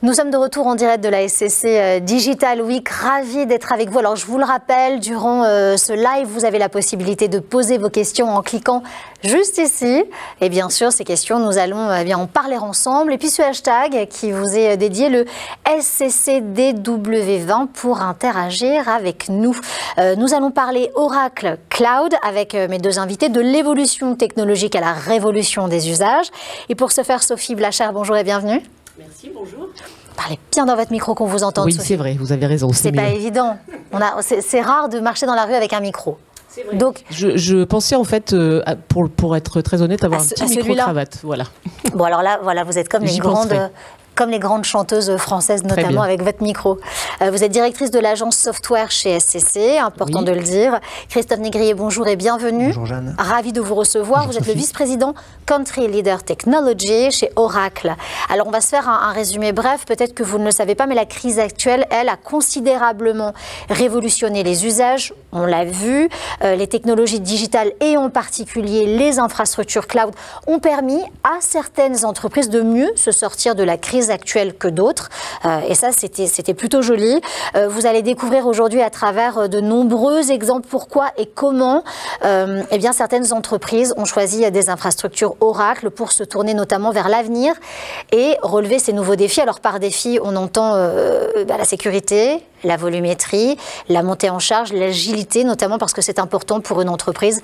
Nous sommes de retour en direct de la SCC Digital Week, ravis d'être avec vous. Alors je vous le rappelle, durant ce live, vous avez la possibilité de poser vos questions en cliquant juste ici. Et bien sûr, ces questions, nous allons en parler ensemble. Et puis ce hashtag qui vous est dédié, le SCCDW20, pour interagir avec nous. Nous allons parler Oracle Cloud avec mes deux invités, de l'évolution technologique à la révolution des usages. Et pour ce faire, Sophie Blachère, bonjour et bienvenue. Merci, bonjour. Parlez bien dans votre micro qu'on vous entende. Oui, c'est vrai, vous avez raison. C'est pas évident. C'est rare de marcher dans la rue avec un micro. C'est vrai. Donc, je pensais en fait, pour être très honnête, avoir un petit micro-cravate. Voilà. Bon, alors là, voilà, vous êtes comme les grandes chanteuses françaises, notamment avec votre micro. Vous êtes directrice de l'agence software chez SCC, important de le dire. Christophe Négrier, bonjour et bienvenue. Bonjour Jeanne. Ravi de vous recevoir. Bonjour, vous êtes le vice-président Country Leader Technology chez Oracle. Alors, on va se faire un résumé bref. Peut-être que vous ne le savez pas, mais la crise actuelle, elle, a considérablement révolutionné les usages. On l'a vu. Les technologies digitales et en particulier les infrastructures cloud ont permis à certaines entreprises de mieux se sortir de la crise actuelle que d'autres. Et ça, c'était plutôt joli. Vous allez découvrir aujourd'hui à travers de nombreux exemples pourquoi et comment certaines entreprises ont choisi des infrastructures Oracle pour se tourner notamment vers l'avenir et relever ces nouveaux défis. Alors par défi, on entend la sécurité, la volumétrie, la montée en charge, l'agilité, notamment parce que c'est important pour une entreprise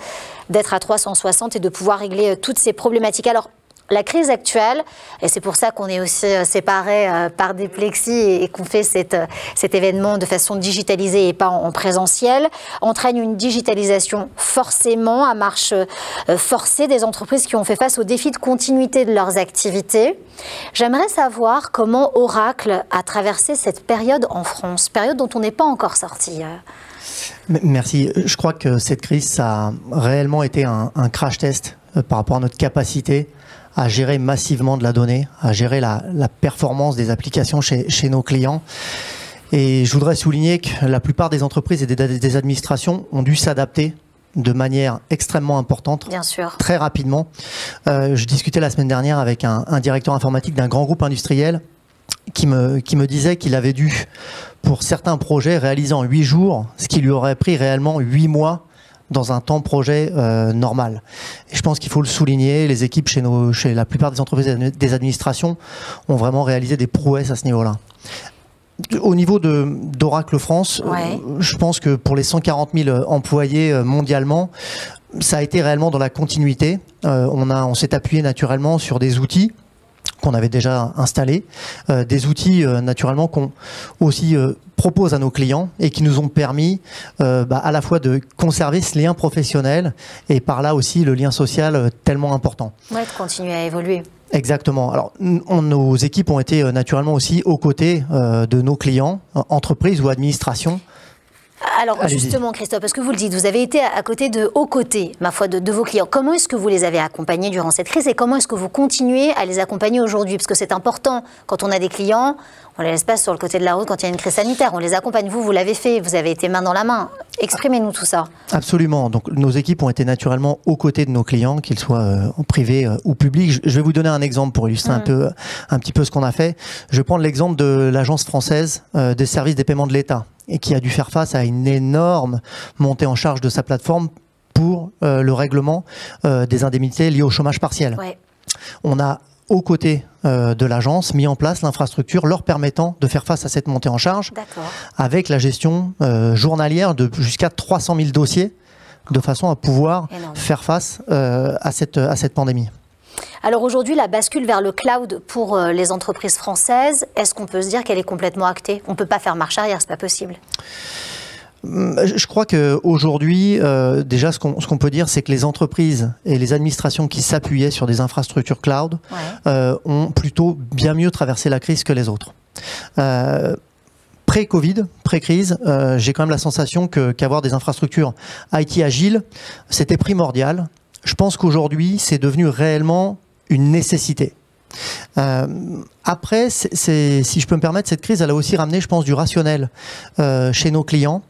d'être à 360 et de pouvoir régler toutes ces problématiques. Alors, la crise actuelle, et c'est pour ça qu'on est aussi séparés par des plexis et qu'on fait cet événement de façon digitalisée et pas en présentiel, entraîne une digitalisation forcément à marche forcée des entreprises qui ont fait face aux défis de continuité de leurs activités. J'aimerais savoir comment Oracle a traversé cette période en France, période dont on n'est pas encore sorti. Merci. Je crois que cette crise, ça a réellement été un crash test par rapport à notre capacité à gérer massivement de la donnée, à gérer la performance des applications chez nos clients. Et je voudrais souligner que la plupart des entreprises et des administrations ont dû s'adapter de manière extrêmement importante, bien sûr, très rapidement. Je discutais la semaine dernière avec un directeur informatique d'un grand groupe industriel qui me disait qu'il avait dû, pour certains projets, réaliser en 8 jours, ce qui lui aurait pris réellement 8 mois dans un temps projet normal. Et je pense qu'il faut le souligner, les équipes chez la plupart des entreprises et des administrations ont vraiment réalisé des prouesses à ce niveau-là. Au niveau d'Oracle France, je pense que pour les 140 000 employés mondialement, ça a été réellement dans la continuité. On s'est appuyé naturellement sur des outils qu'on avait déjà installés, des outils naturellement qu'on aussi propose à nos clients et qui nous ont permis à la fois de conserver ce lien professionnel et par là aussi le lien social tellement important. Oui, de continuer à évoluer. Exactement. Alors, nos équipes ont été naturellement aussi aux côtés de nos clients, entreprises ou administrations. Alors justement, Christophe, parce que vous le dites, vous avez été aux côtés, ma foi, de vos clients. Comment est-ce que vous les avez accompagnés durant cette crise et comment est-ce que vous continuez à les accompagner aujourd'hui? Parce que c'est important, quand on a des clients, on ne les laisse pas sur le côté de la route quand il y a une crise sanitaire. On les accompagne. Vous l'avez fait, vous avez été main dans la main. Exprimez-nous tout ça. Absolument. Donc nos équipes ont été naturellement aux côtés de nos clients, qu'ils soient en privé ou public. Je vais vous donner un exemple pour illustrer un petit peu ce qu'on a fait. Je vais prendre l'exemple de l'Agence française des services des paiements de l'État, et qui a dû faire face à une énorme montée en charge de sa plateforme pour le règlement des indemnités liées au chômage partiel. Ouais. On a, aux côtés de l'agence, mis en place l'infrastructure leur permettant de faire face à cette montée en charge avec la gestion journalière de jusqu'à 300 000 dossiers de façon à pouvoir faire face à cette pandémie. Alors aujourd'hui, la bascule vers le cloud pour les entreprises françaises, est-ce qu'on peut se dire qu'elle est complètement actée? On ne peut pas faire marche arrière, c'est pas possible. Je crois qu'aujourd'hui, déjà, ce qu'on peut dire, c'est que les entreprises et les administrations qui s'appuyaient sur des infrastructures cloud ont plutôt bien mieux traversé la crise que les autres. Pré-Covid, pré-crise, j'ai quand même la sensation qu'avoir des infrastructures IT agiles, c'était primordial. Je pense qu'aujourd'hui, c'est devenu réellement une nécessité. Après, si je peux me permettre, cette crise, elle a aussi ramené, je pense, du rationnel chez nos clients,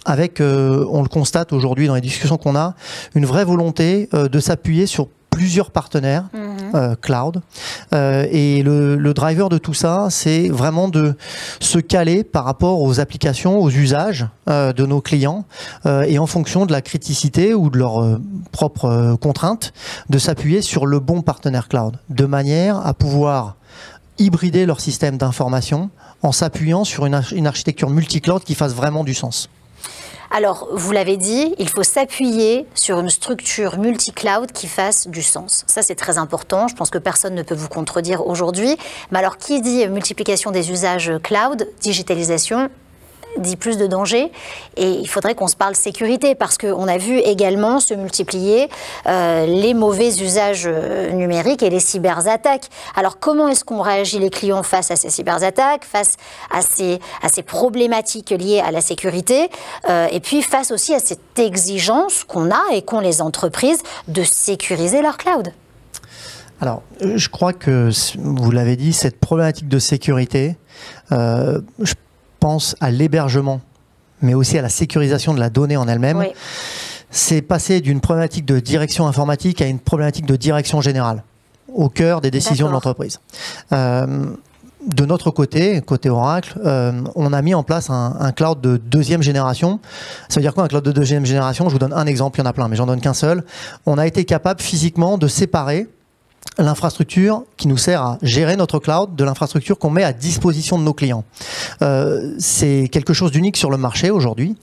avec, on le constate aujourd'hui dans les discussions qu'on a, une vraie volonté de s'appuyer sur plusieurs partenaires cloud. Et le driver de tout ça, c'est vraiment de se caler par rapport aux applications, aux usages de nos clients et en fonction de la criticité ou de leurs propres contraintes, de s'appuyer sur le bon partenaire cloud, de manière à pouvoir hybrider leur système d'information en s'appuyant sur une architecture multi-cloud qui fasse vraiment du sens. Alors, vous l'avez dit, il faut s'appuyer sur une structure multi-cloud qui fasse du sens. Ça, c'est très important. Je pense que personne ne peut vous contredire aujourd'hui. Mais alors, qui dit multiplication des usages cloud, digitalisation, dit plus de danger, et il faudrait qu'on se parle sécurité, parce qu'on a vu également se multiplier les mauvais usages numériques et les cyberattaques. Alors comment est-ce qu'on réagit les clients face à ces cyberattaques, face à ces problématiques liées à la sécurité, et puis face aussi à cette exigence qu'on a et qu'ont les entreprises de sécuriser leur cloud? Alors, je crois que, vous l'avez dit, cette problématique de sécurité, je pense à l'hébergement, mais aussi à la sécurisation de la donnée en elle-même. Oui. C'est passé d'une problématique de direction informatique à une problématique de direction générale, au cœur des décisions de l'entreprise. De notre côté Oracle, on a mis en place un cloud de deuxième génération. Ça veut dire quoi, un cloud de deuxième génération? Je vous donne un exemple, il y en a plein, mais j'en donne qu'un seul. On a été capable physiquement de séparer l'infrastructure qui nous sert à gérer notre cloud de l'infrastructure qu'on met à disposition de nos clients. C'est quelque chose d'unique sur le marché aujourd'hui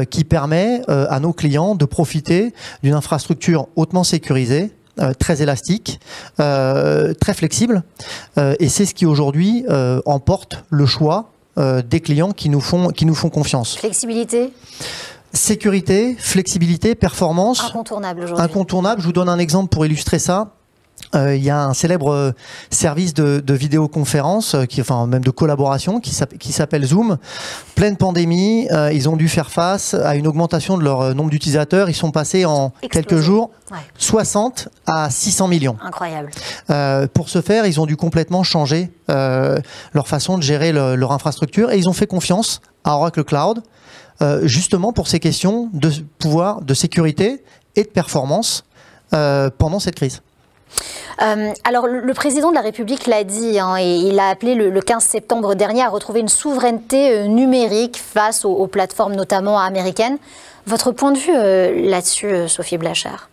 qui permet à nos clients de profiter d'une infrastructure hautement sécurisée, très élastique, très flexible, et c'est ce qui aujourd'hui emporte le choix des clients qui nous font confiance. Flexibilité ? Sécurité, flexibilité, performance. Incontournable aujourd'hui. Incontournable. Je vous donne un exemple pour illustrer ça. Il y a un célèbre service de vidéoconférence, même de collaboration, qui s'appelle Zoom. Pleine pandémie, ils ont dû faire face à une augmentation de leur nombre d'utilisateurs. Ils sont passés en quelques jours 60 à 600 millions. Incroyable. Pour ce faire, ils ont dû complètement changer leur façon de gérer leur infrastructure, et ils ont fait confiance à Oracle Cloud, justement pour ces questions de pouvoir, de sécurité et de performance pendant cette crise. Alors, le président de la République l'a dit, et il a appelé le 15 septembre dernier à retrouver une souveraineté numérique face aux plateformes notamment américaines. Votre point de vue là-dessus, Sophie Blachard?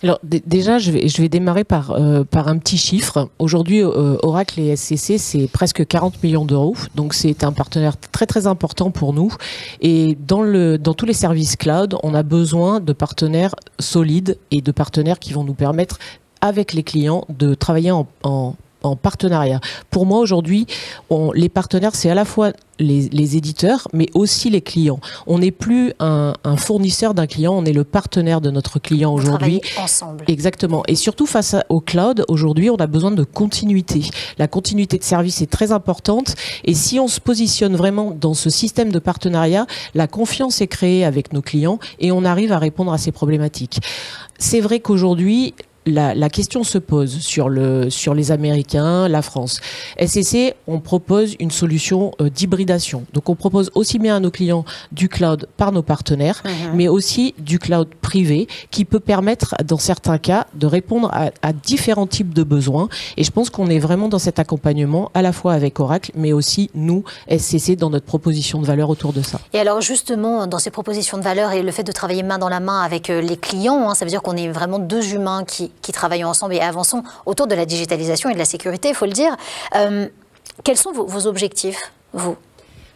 Alors déjà, je vais démarrer par un petit chiffre. Aujourd'hui, Oracle et SCC, c'est presque 40 millions d'euros. Donc c'est un partenaire très très important pour nous. Et dans tous les services cloud, on a besoin de partenaires solides et de partenaires qui vont nous permettre, avec les clients, de travailler en partenariat. Pour moi, aujourd'hui, les partenaires, c'est à la fois les éditeurs, mais aussi les clients. On n'est plus un fournisseur d'un client, on est le partenaire de notre client aujourd'hui. Ensemble. Exactement. Et surtout face au cloud, aujourd'hui, on a besoin de continuité. La continuité de service est très importante. Et si on se positionne vraiment dans ce système de partenariat, la confiance est créée avec nos clients et on arrive à répondre à ces problématiques. C'est vrai qu'aujourd'hui, la question se pose sur les Américains, la France. SCC, on propose une solution d'hybridation. Donc on propose aussi bien à nos clients du cloud par nos partenaires, mais aussi du cloud privé qui peut permettre, dans certains cas, de répondre à différents types de besoins. Et je pense qu'on est vraiment dans cet accompagnement, à la fois avec Oracle, mais aussi nous, SCC, dans notre proposition de valeur autour de ça. Et alors justement, dans ces propositions de valeur et le fait de travailler main dans la main avec les clients, ça veut dire qu'on est vraiment deux humains qui travaillons ensemble et avançons autour de la digitalisation et de la sécurité, il faut le dire. Quels sont vos objectifs, vous ?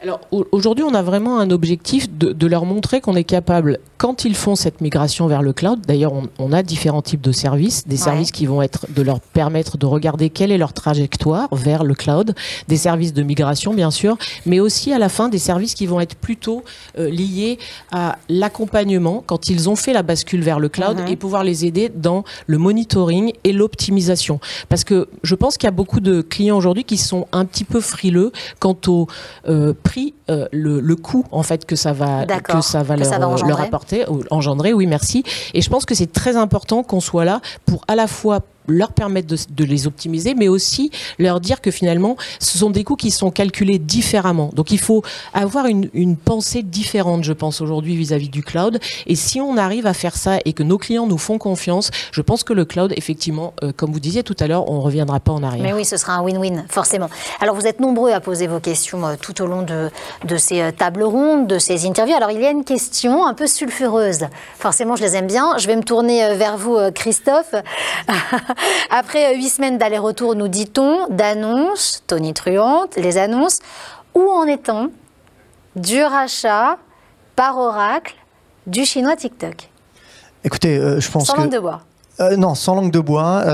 Alors aujourd'hui, on a vraiment un objectif de leur montrer qu'on est capable, quand ils font cette migration vers le cloud, d'ailleurs on a différents types de services, des services qui vont être de leur permettre de regarder quelle est leur trajectoire vers le cloud, des services de migration bien sûr, mais aussi à la fin des services qui vont être plutôt liés à l'accompagnement quand ils ont fait la bascule vers le cloud et pouvoir les aider dans le monitoring et l'optimisation. Parce que je pense qu'il y a beaucoup de clients aujourd'hui qui sont un petit peu frileux quant au prix, le coût en fait que ça va leur apporter, engendrer, oui merci. Et je pense que c'est très important qu'on soit là pour à la fois leur permettre de les optimiser, mais aussi leur dire que finalement, ce sont des coûts qui sont calculés différemment. Donc il faut avoir une pensée différente, je pense, aujourd'hui vis-à-vis du cloud. Et si on arrive à faire ça et que nos clients nous font confiance, je pense que le cloud, effectivement, comme vous disiez tout à l'heure, on ne reviendra pas en arrière. Mais oui, ce sera un win-win, forcément. Alors vous êtes nombreux à poser vos questions tout au long de ces tables rondes, de ces interviews. Alors il y a une question un peu sulfureuse. Forcément, je les aime bien. Je vais me tourner vers vous, Christophe. Après 8 semaines d'aller-retour, nous dit-on, d'annonces tonitruantes, les annonces, où en est-on du rachat par Oracle du chinois TikTok? Écoutez, je pense sans langue de bois. Non, sans langue de bois,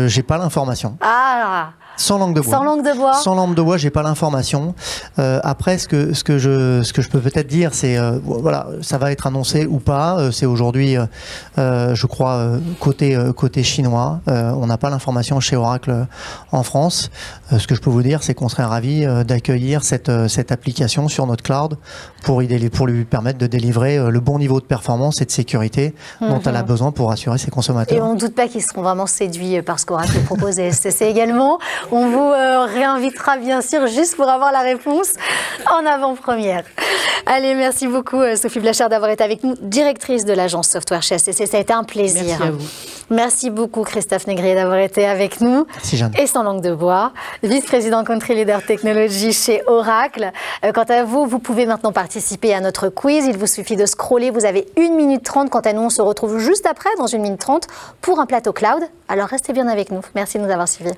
j'ai pas l'information. Ah. Sans langue de bois. Sans langue de bois. Sans langue de bois, j'ai pas l'information. Après, ce que je peux peut-être dire, c'est voilà, ça va être annoncé ou pas. C'est aujourd'hui, je crois, côté chinois. On n'a pas l'information chez Oracle en France. Ce que je peux vous dire, c'est qu'on serait ravis d'accueillir cette application sur notre cloud pour lui permettre de délivrer le bon niveau de performance et de sécurité dont elle a besoin pour assurer ses consommateurs. Et on ne doute pas qu'ils seront vraiment séduits par ce qu'Oracle propose et SCC également. On vous réinvitera bien sûr juste pour avoir la réponse en avant-première. Allez, merci beaucoup Sophie Blachère d'avoir été avec nous, directrice de l'agence software chez SCC. Ça a été un plaisir. Merci à vous. Merci beaucoup Christophe Négrier d'avoir été avec nous. Merci Jeanne. Et sans langue de bois, vice-président Country Leader Technology chez Oracle. Quant à vous, vous pouvez maintenant participer à notre quiz. Il vous suffit de scroller. Vous avez 1 minute 30. Quant à nous, on se retrouve juste après, dans 1 minute 30, pour un plateau cloud. Alors restez bien avec nous. Merci de nous avoir suivis.